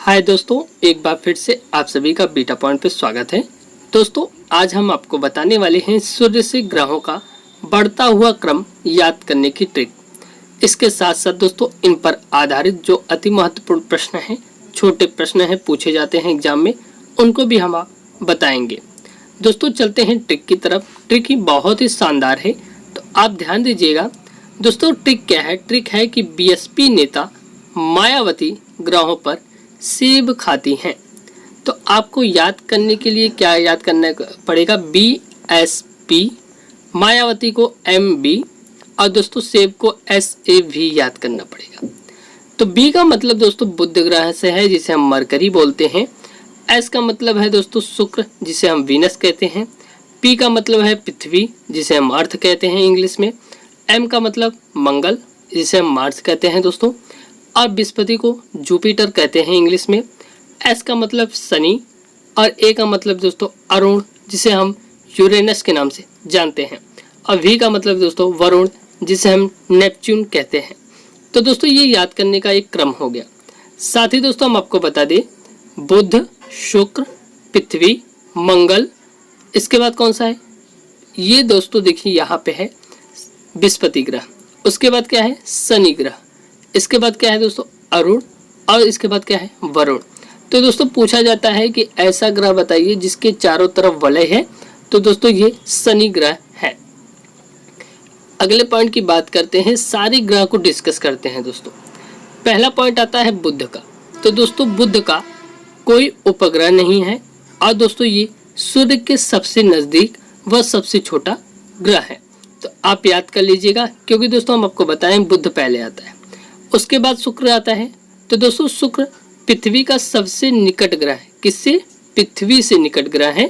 हाय दोस्तों, एक बार फिर से आप सभी का बीटा पॉइंट पे स्वागत है। दोस्तों, आज हम आपको बताने वाले हैं सूर्य से ग्रहों का बढ़ता हुआ क्रम याद करने की ट्रिक। इसके साथ साथ दोस्तों इन पर आधारित जो अति महत्वपूर्ण प्रश्न हैं, छोटे प्रश्न हैं पूछे जाते हैं एग्जाम में, उनको भी हम बताएंगे। दोस्तों चलते हैं ट्रिक की तरफ। ट्रिक ही बहुत ही शानदार है, तो आप ध्यान दीजिएगा। दोस्तों ट्रिक क्या है? ट्रिक है कि बीएसपी नेता मायावती ग्रहों पर सेब खाती हैं। तो आपको याद करने के लिए क्या याद करना पड़ेगा? BSP, मायावती को MB और दोस्तों सेब को SAV याद करना पड़ेगा। तो B का मतलब दोस्तों बुध ग्रह से है, जिसे हम मरकरी बोलते हैं। S का मतलब है दोस्तों शुक्र, जिसे हम वीनस कहते हैं। P का मतलब है पृथ्वी, जिसे हम अर्थ कहते हैं इंग्लिश में। M का मतलब मंगल, जिसे हम मार्स कहते हैं दोस्तों। और बृहस्पति को जुपिटर कहते हैं इंग्लिश में। S का मतलब शनि और A का मतलब दोस्तों अरुण, जिसे हम यूरेनस के नाम से जानते हैं। और V का मतलब दोस्तों वरुण, जिसे हम नेपच्यून कहते हैं। तो दोस्तों ये याद करने का एक क्रम हो गया। साथ ही दोस्तों हम आपको बता दें, बुध, शुक्र, पृथ्वी, मंगल, इसके बाद कौन सा है? ये दोस्तों देखिए यहाँ पे है बृहस्पति ग्रह। उसके बाद क्या है? शनि ग्रह। इसके बाद क्या है दोस्तों? अरुण। और इसके बाद क्या है? वरुण। तो दोस्तों पूछा जाता है कि ऐसा ग्रह बताइए जिसके चारों तरफ वलय है। तो दोस्तों ये शनि ग्रह है। अगले पॉइंट की बात करते हैं, सारे ग्रह को डिस्कस करते हैं दोस्तों। पहला पॉइंट आता है बुध का। तो दोस्तों बुध का कोई उपग्रह नहीं है और दोस्तों ये सूर्य के सबसे नजदीक व सबसे छोटा ग्रह है। तो आप याद कर लीजिएगा, क्योंकि दोस्तों हम आपको बताएं बुध पहले आता है, उसके बाद शुक्र आता है। तो दोस्तों शुक्र पृथ्वी का सबसे निकट ग्रह है। किससे? पृथ्वी से निकट ग्रह है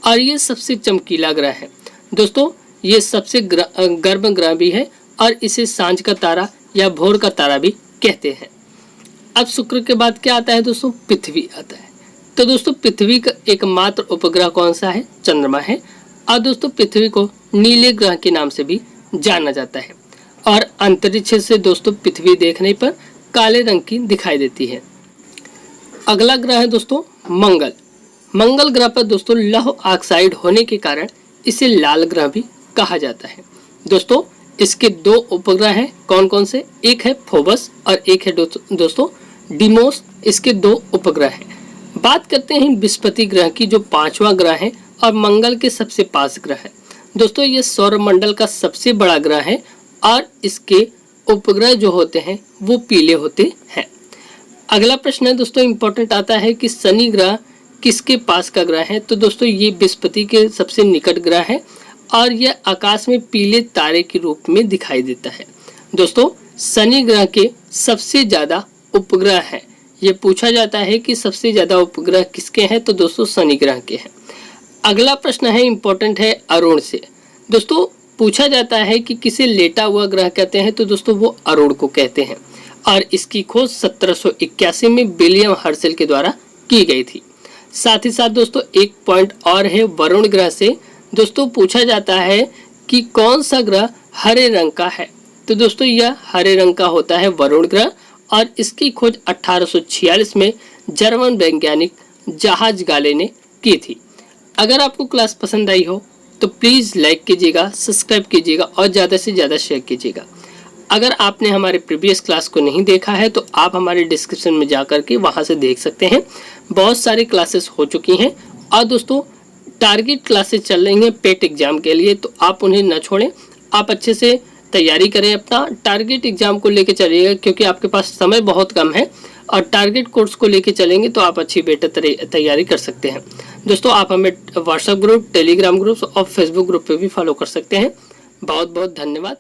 और ये सबसे चमकीला ग्रह है दोस्तों। ये सबसे गर्म ग्रह भी है और इसे सांझ का तारा या भोर का तारा भी कहते हैं। अब शुक्र के बाद क्या आता है दोस्तों? पृथ्वी आता है। तो दोस्तों पृथ्वी का एकमात्र उपग्रह कौन सा है? चंद्रमा है। और दोस्तों पृथ्वी को नीले ग्रह के नाम से भी जाना जाता है और अंतरिक्ष से दोस्तों पृथ्वी देखने पर काले रंग की दिखाई देती है। अगला ग्रह है दोस्तों मंगल। मंगल ग्रह पर दोस्तों लौह ऑक्साइड होने के कारण इसे लाल ग्रह भी कहा जाता है। दोस्तों इसके दो उपग्रह हैं। कौन कौन से? एक है फोबस और एक है दोस्तों डिमोस। इसके दो उपग्रह हैं। बात करते हैं बृहस्पति ग्रह की, जो पांचवा ग्रह है और मंगल के सबसे पास ग्रह है। दोस्तों ये सौरमंडल का सबसे बड़ा ग्रह है और इसके उपग्रह जो होते हैं वो पीले होते हैं। अगला प्रश्न है दोस्तों इंपॉर्टेंट आता है कि शनि ग्रह किसके पास का ग्रह है? तो दोस्तों ये बृहस्पति के सबसे निकट ग्रह है और यह आकाश में पीले तारे के रूप में दिखाई देता है। दोस्तों शनि ग्रह के सबसे ज्यादा उपग्रह है। ये पूछा जाता है कि सबसे ज्यादा उपग्रह किसके हैं? तो दोस्तों शनि ग्रह के हैं। अगला प्रश्न है इंपॉर्टेंट है अरुण से। दोस्तों पूछा जाता है कि किसे लेटा हुआ ग्रह कहते हैं? तो दोस्तों वो अरुण को कहते हैं और इसकी खोज 1781 में विलियम हर्शल के द्वारा की गई थी। साथ ही साथ दोस्तों एक पॉइंट और है वरुण ग्रह से। दोस्तों पूछा जाता है कि कौन सा ग्रह हरे रंग का है? तो दोस्तों यह हरे रंग का होता है वरुण ग्रह और इसकी खोज 1846 में जर्मन वैज्ञानिक जहाज गाले ने की थी। अगर आपको क्लास पसंद आई हो तो प्लीज़ लाइक कीजिएगा, सब्सक्राइब कीजिएगा और ज़्यादा से ज़्यादा शेयर कीजिएगा। अगर आपने हमारे प्रीवियस क्लास को नहीं देखा है तो आप हमारे डिस्क्रिप्शन में जा करके वहाँ से देख सकते हैं। बहुत सारी क्लासेस हो चुकी हैं और दोस्तों टारगेट क्लासेस चल रही हैं पेट एग्जाम के लिए, तो आप उन्हें न छोड़ें। आप अच्छे से तैयारी करें, अपना टारगेट एग्जाम को लेकर चलिएगा, क्योंकि आपके पास समय बहुत कम है और टारगेट कोर्स को लेकर चलेंगे तो आप अच्छी बेहतर तैयारी कर सकते हैं। दोस्तों आप हमें व्हाट्सएप ग्रुप, टेलीग्राम ग्रुप और फेसबुक ग्रुप पे भी फॉलो कर सकते हैं। बहुत बहुत धन्यवाद।